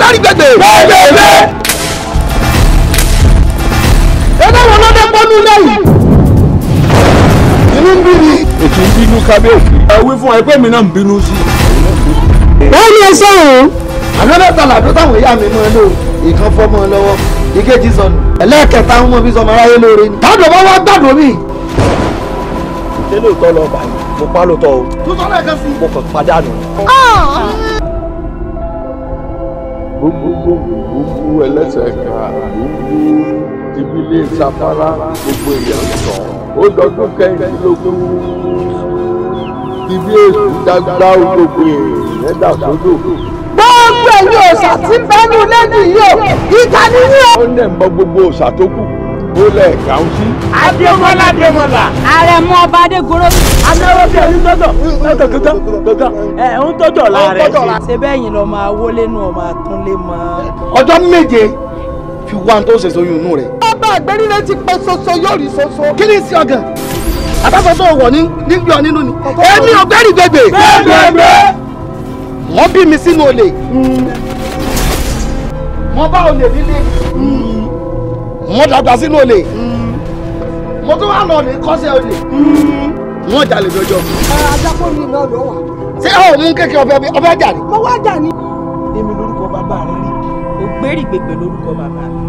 Ogberigbegbe. Ẹgbẹ́ wọn lọ́dẹ pọ́nú lẹ́yìn. Inú ń bí ni. Ètò ń bínú kábíyèsí. Ẹ wí fún ẹ pé mi náà ń bínú sí. Wọ́n ní ẹsẹ̀ òun. Àná mẹ́ta làdó táwọn ìyá mi mọ́ ẹ lò. Ìkan fọ́ mọ́ ẹ lọ́wọ́. Ìkejì sọnù. Ẹlẹ́ẹ̀kẹta ń mọ bí sọmọ aráyé lóore ni. Tádùn bá wá gbàdùn mi. Ṣé lóòótọ́ lọ bá yìí? Mo pa lóòótọ́ o. Tó sọ lẹ́ẹ̀kan sí. Mo kàn pàdánù. Gbogbo ẹlẹ́sẹ̀ kan ìbílẹ̀ ìsapára gbogbo èèyàn sọ ó dọdún kẹ́hìndínlógún ibi èsù dágbá gbogbo èèyàn dà sódò. Gbogbo ẹ̀yin òòṣà tí bẹ́nu lẹ́nu yìí o ìka ni yín o. Ó ń dẹ̀ ń bọ gbogbo òòṣà tó kù ó lẹ̀ káwọn sí. Adémọ́lá Adémọ́lá. Àrẹ̀mọ ọba Adégoro. Anáwó bí ẹni tọ́jọ̀ gangan ń tọ́jọ̀ láàrẹ̀. Ṣé bẹ́yìn lọ máa wọlé nù ọmọ àtúnlé mọ́. Ọjọ́ méje fi wá tó ṣe sóyún inú rẹ̀. Ọba Àgbẹ̀rílẹ̀ ti pẹ́ soso yóò rí soso. Kí ni sí ọgàn? Àbáfọ́ tó wọ̀ ní gbé ọ nínú ni. Èmi Ogberigbegbe. Wọ́n bí mi sínú olè. Mo bá olè nílé. Mo dàgbà sínú olè. Mo tún wá lọ ní kọ́sẹ̀ olè. Wọ́n jalè lọ́jọ́. Ajápọ̀ mi náà ló wà. Ṣé ọ̀ mú kékeré ọbẹ̀ jà ní? Mo wá jà ní. Èmi lórúkọ bàbá rẹ rí. Ogberigbegbe lórúkọ bàbá mi.